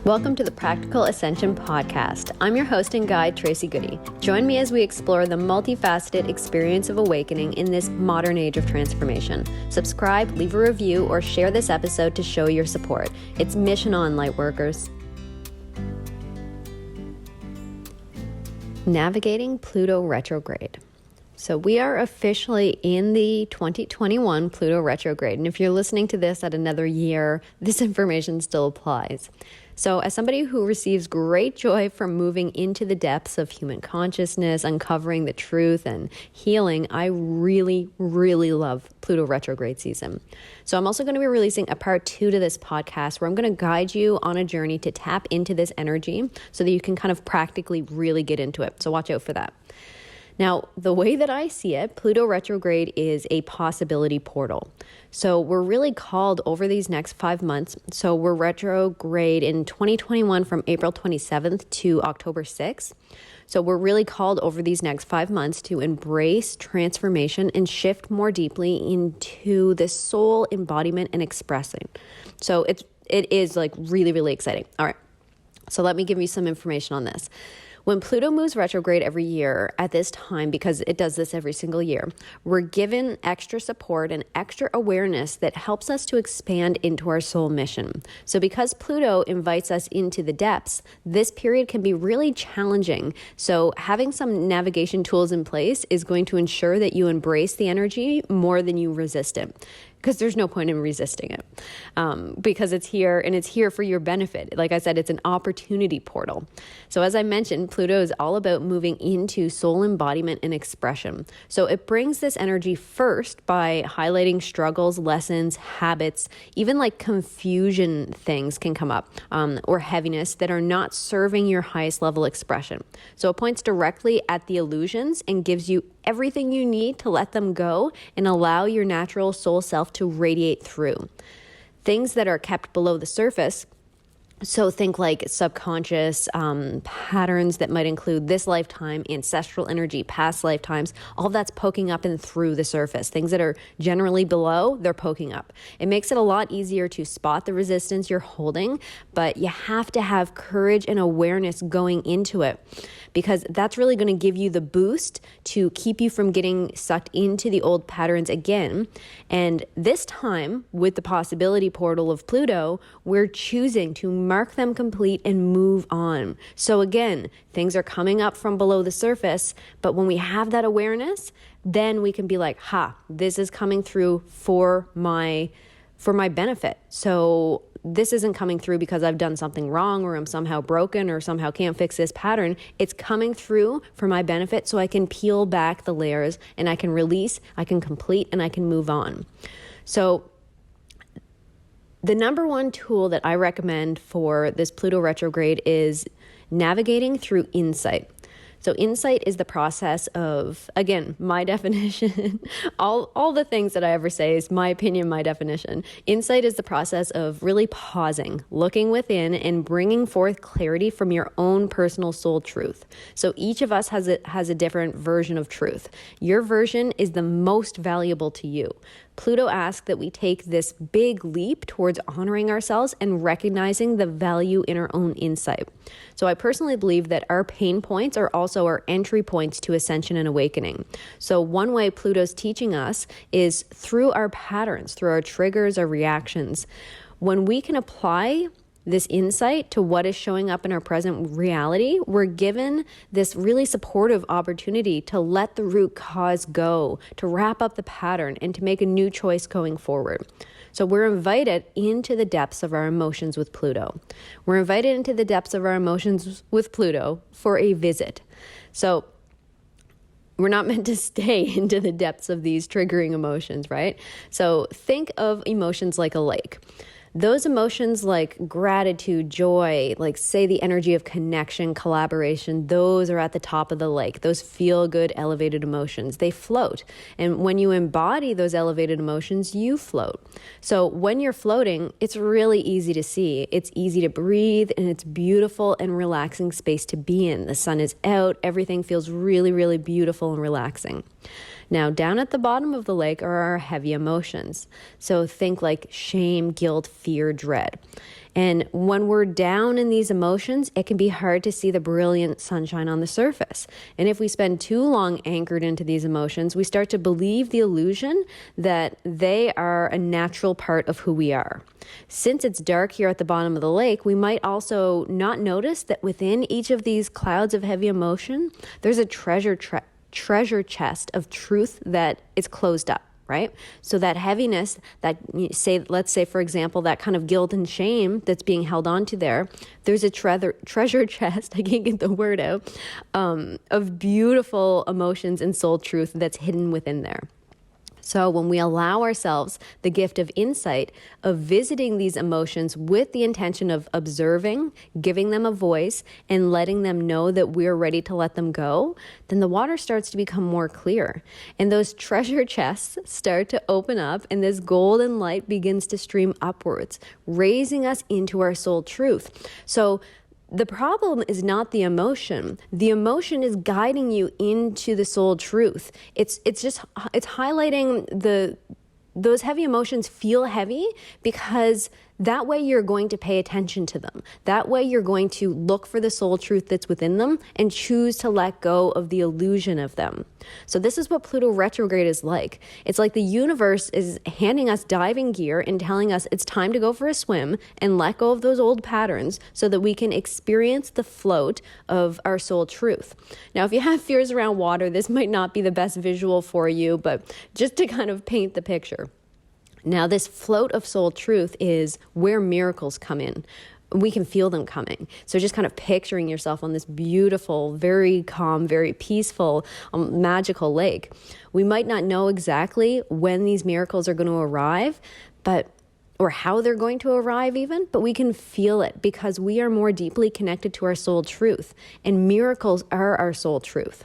Welcome to the Practical Ascension Podcast. I'm your host and guide, Tracy Goody. Join me as we explore the multifaceted experience of awakening in this modern age of transformation. Subscribe, leave a review, or share this episode to show your support. It's mission on, lightworkers. Navigating Pluto retrograde. So we are officially in the 2021 Pluto retrograde. And if you're listening to this at another year, this information still applies. So as somebody who receives great joy from moving into the depths of human consciousness, uncovering the truth and healing, I really, really love Pluto retrograde season. So I'm also going to be releasing a part 2 to this podcast where I'm going to guide you on a journey to tap into this energy so that you can kind of practically really get into it. So watch out for that. Now, the way that I see it, Pluto retrograde is a possibility portal. So we're really called over these next 5 months. So we're retrograde in 2021 from April 27th to October 6th. So we're really called over these next 5 months to embrace transformation and shift more deeply into the soul embodiment and expressing. So it is like really, really exciting. All right. So let me give you some information on this. When Pluto moves retrograde every year at this time, because it does this every single year, we're given extra support and extra awareness that helps us to expand into our soul mission. So because Pluto invites us into the depths, this period can be really challenging. So having some navigation tools in place is going to ensure that you embrace the energy more than you resist it. Because there's no point in resisting it because it's here and it's here for your benefit. Like I said, it's an opportunity portal. So as I mentioned, Pluto is all about moving into soul embodiment and expression. So it brings this energy first by highlighting struggles, lessons, habits, even like confusion things can come up or heaviness that are not serving your highest level expression. So it points directly at the illusions and gives you everything you need to let them go and allow your natural soul self to radiate through. Things that are kept below the surface, so think like subconscious patterns that might include this lifetime, ancestral energy, past lifetimes, all that's poking up and through the surface. Things that are generally below, they're poking up. It makes it a lot easier to spot the resistance you're holding, but you have to have courage and awareness going into it because that's really going to give you the boost to keep you from getting sucked into the old patterns again. And this time, with the possibility portal of Pluto, we're choosing to mark them complete and move on. So again, things are coming up from below the surface, but when we have that awareness, then we can be like, this is coming through for my benefit. So this isn't coming through because I've done something wrong or I'm somehow broken or somehow can't fix this pattern. It's coming through for my benefit so I can peel back the layers and I can release, I can complete, and I can move on. So the number one tool that I recommend for this Pluto retrograde is navigating through insight. So insight is the process of, again, my definition, all the things that I ever say is my opinion, my definition. Insight is the process of really pausing, looking within, and bringing forth clarity from your own personal soul truth. So each of us has a different version of truth. Your version is the most valuable to you. Pluto asks that we take this big leap towards honoring ourselves and recognizing the value in our own insight. So I personally believe that our pain points are also our entry points to ascension and awakening. So one way Pluto's teaching us is through our patterns, through our triggers, our reactions. When we can apply this insight to what is showing up in our present reality, we're given this really supportive opportunity to let the root cause go, to wrap up the pattern, and to make a new choice going forward. So we're invited into the depths of our emotions with Pluto. We're invited into the depths of our emotions with Pluto for a visit. So we're not meant to stay into the depths of these triggering emotions, right? So think of emotions like a lake. Those emotions like gratitude, joy, like say the energy of connection, collaboration, those are at the top of the lake. Those feel good, elevated emotions. They float. And when you embody those elevated emotions, you float. So when you're floating, it's really easy to see. It's easy to breathe and it's beautiful and relaxing space to be in. The sun is out. Everything feels really, really beautiful and relaxing. Now, down at the bottom of the lake are our heavy emotions. So think like shame, guilt, fear, dread. And when we're down in these emotions, it can be hard to see the brilliant sunshine on the surface. And if we spend too long anchored into these emotions, we start to believe the illusion that they are a natural part of who we are. Since it's dark here at the bottom of the lake, we might also not notice that within each of these clouds of heavy emotion, there's a treasure chest of truth that is closed up. Right? So that heaviness, let's say, for example, that kind of guilt and shame that's being held onto there's a treasure chest, I can't get the word out, of beautiful emotions and soul truth that's hidden within there. So when we allow ourselves the gift of insight, of visiting these emotions with the intention of observing, giving them a voice, and letting them know that we're ready to let them go, then the water starts to become more clear. And those treasure chests start to open up, and this golden light begins to stream upwards, raising us into our soul truth. So the problem is not the emotion. The emotion is guiding you into the soul truth. It's highlighting those heavy emotions feel heavy because that way you're going to pay attention to them. That way you're going to look for the soul truth that's within them and choose to let go of the illusion of them. So this is what Pluto retrograde is like. It's like the universe is handing us diving gear and telling us it's time to go for a swim and let go of those old patterns so that we can experience the float of our soul truth. Now, if you have fears around water, this might not be the best visual for you, but just to kind of paint the picture. Now, this float of soul truth is where miracles come in. We can feel them coming. So just kind of picturing yourself on this beautiful, very calm, very peaceful, magical lake. We might not know exactly when these miracles are going to arrive, or how they're going to arrive even, but we can feel it because we are more deeply connected to our soul truth, and miracles are our soul truth.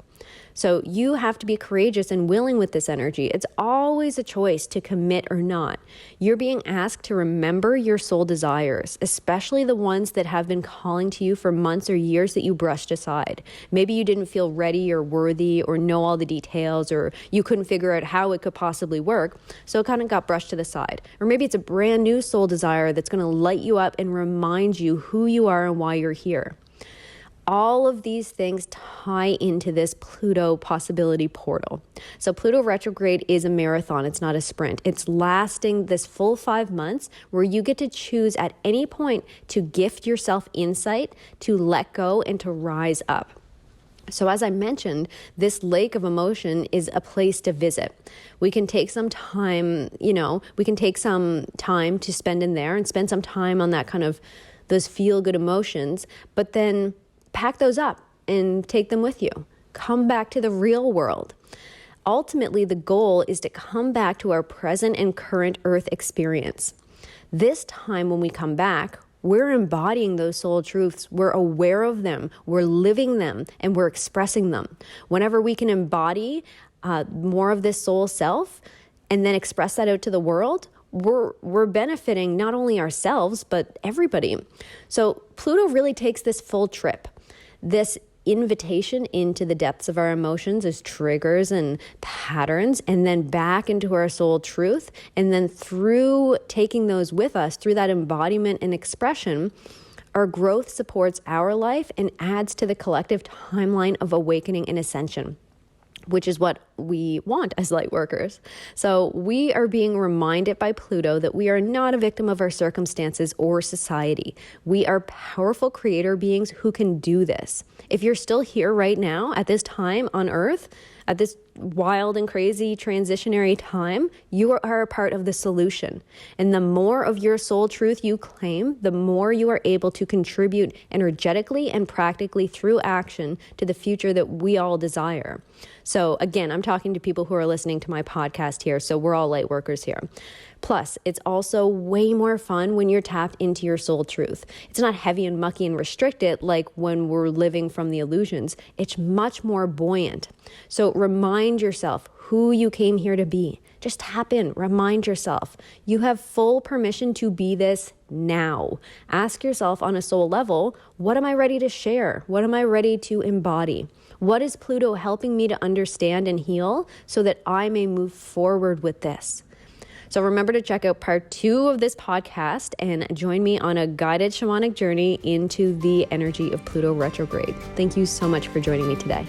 So you have to be courageous and willing with this energy. It's always a choice to commit or not. You're being asked to remember your soul desires, especially the ones that have been calling to you for months or years that you brushed aside. Maybe you didn't feel ready or worthy or know all the details, or you couldn't figure out how it could possibly work, so it kind of got brushed to the side. Or maybe it's a brand new soul desire that's going to light you up and remind you who you are and why you're here. All of these things tie into this Pluto possibility portal. So Pluto retrograde is a marathon. It's not a sprint. It's lasting this full 5 months where you get to choose at any point to gift yourself insight, to let go, and to rise up. So as I mentioned, this lake of emotion is a place to visit. We can take some time, to spend in there and spend some time on that kind of those feel-good emotions, but then pack those up and take them with you. Come back to the real world. Ultimately, the goal is to come back to our present and current Earth experience. This time when we come back, we're embodying those soul truths. We're aware of them. We're living them, and we're expressing them. Whenever we can embody more of this soul self and then express that out to the world, we're benefiting not only ourselves, but everybody. So Pluto really takes this full trip. This invitation into the depths of our emotions as triggers and patterns, and then back into our soul truth. And then through taking those with us, through that embodiment and expression, our growth supports our life and adds to the collective timeline of awakening and ascension, which is what we want as light workers. So we are being reminded by Pluto that we are not a victim of our circumstances or society. We are powerful creator beings who can do this. If you're still here right now at this time on Earth, at this wild and crazy transitionary time, you are a part of the solution. And the more of your soul truth you claim, the more you are able to contribute energetically and practically through action to the future that we all desire. So again, I'm talking to people who are listening to my podcast here, so we're all light workers here. Plus, it's also way more fun when you're tapped into your soul truth. It's not heavy and mucky and restricted like when we're living from the illusions. It's much more buoyant. So remind yourself who you came here to be. Just tap in, remind yourself. You have full permission to be this now. Ask yourself on a soul level, what am I ready to share? What am I ready to embody? What is Pluto helping me to understand and heal so that I may move forward with this? So remember to check out part 2 of this podcast and join me on a guided shamanic journey into the energy of Pluto retrograde. Thank you so much for joining me today.